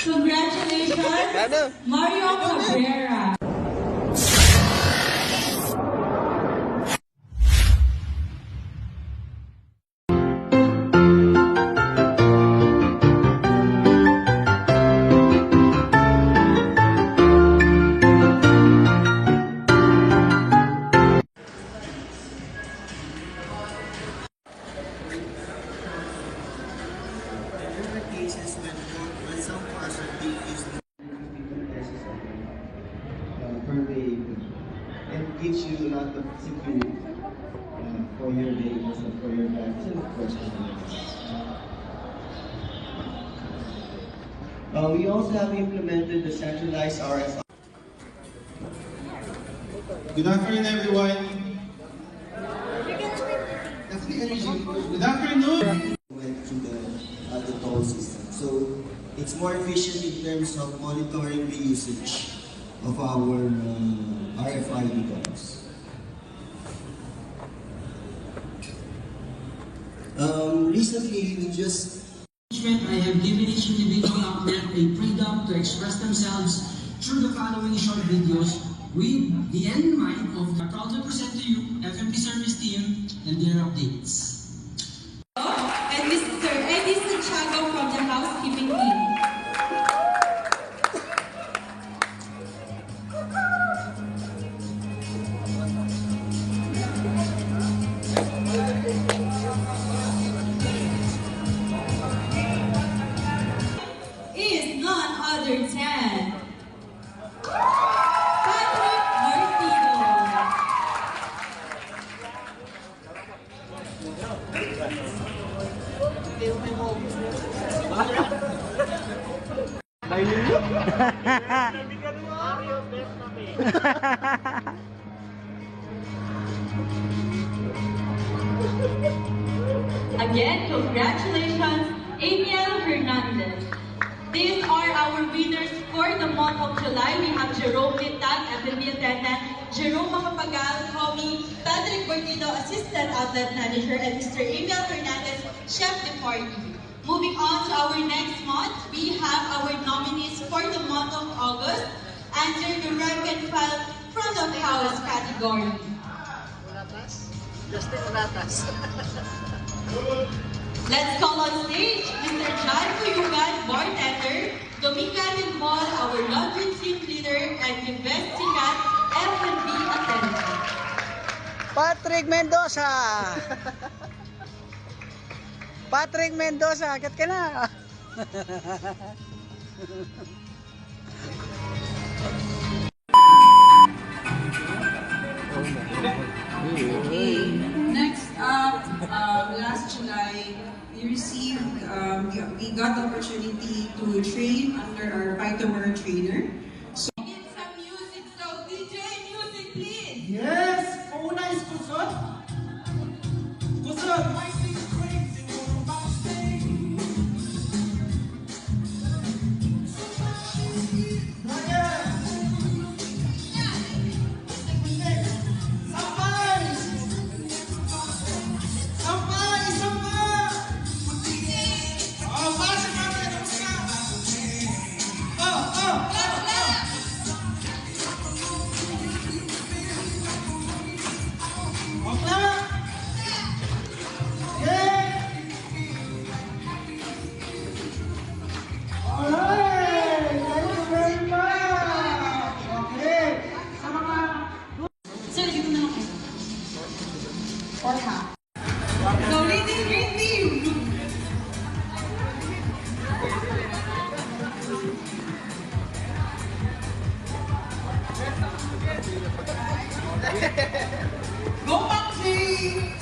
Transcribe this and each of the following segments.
Congratulations, Mario Cabrera. Cases when some parts are being used per day, and gives you a lot of security for your data and for your life and questions. We also have implemented the centralized RS. Good afternoon, everyone. Good afternoon. Went through the toll system, so it's more efficient in terms of monitoring the usage of our RFID tolls. Recently, we just I have given each individual outlet a freedom to express themselves through the following short videos with the end in mind of proud to present to you FMP service team and their updates. And Mr. Eddie Santiago from the housekeeping team. Is none other than Patrick Martino. Again, congratulations, Amiel Hernandez. These are our winners for the month of July. We have Jerome Litag, FNB attendant, Jerome Makapagal, Homie, Patrick Bortino, assistant outlet manager, and Mr. Amiel Hernandez, chef de party. Moving on to our next month, we have our nominees for the month of August under the rank and file front of house category. Justin Ulatas. Let's call on stage Mr. John Kuyugan, bartender, Dominga Limbol, our laundry team leader, and Yvette Sikat, F&B attendant. Patrick Mendoza. Patrick Mendoza, agad ka na. Okay, next up, last July, we received, we got the opportunity to train under our Phytomar trainer. So, Need some music, so DJ music please. Yes! Pauna is kusot. Kusot! Sir, dito na lang kayo. Or half. So, ladies, great team! go Patrick!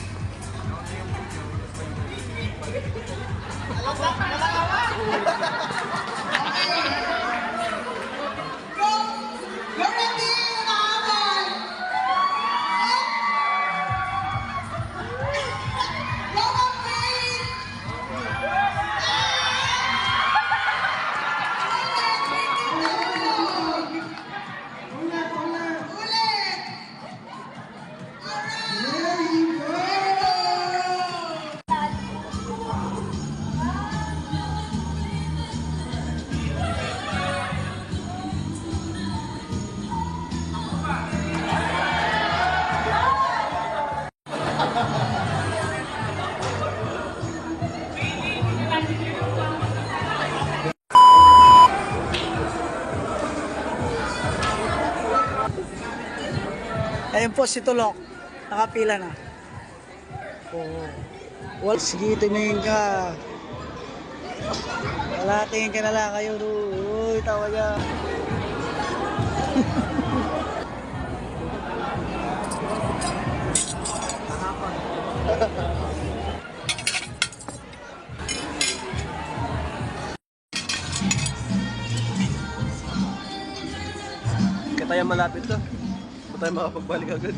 Ayun po si Tulok. Nakapila na. Oo. Well, sige, tumingin ka. Wala, tingin ka na lang kayo. Uy, tawa niya. Kaya tayo malapit to. Kaya tayo makapagbalik agad.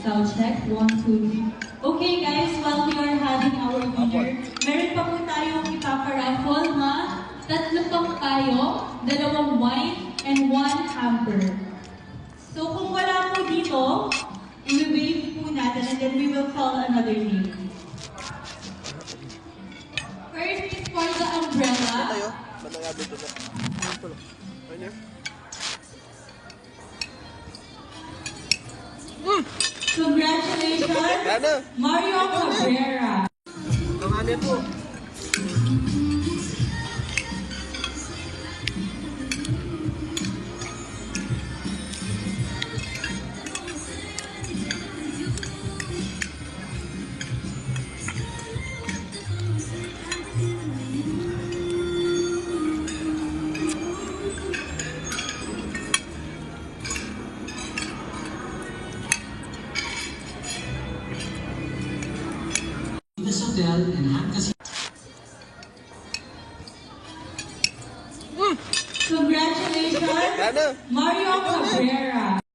Sound check. 1, 2, 3. Okay guys, while we are having our winner, meron pa po tayong ipaparaffle na 3 pang tayo, 2 wine, and 1 hamper. So kung wala po dito, i-wave po natin and then we will call another name. First is for the umbrella. Tayo. Bandang abit to. Ayun yun. Congratulations, Gana. Mario Cabrera. Pangalan po. This hotel and Han Casino. Congratulations, Gana. Mario Cabrera.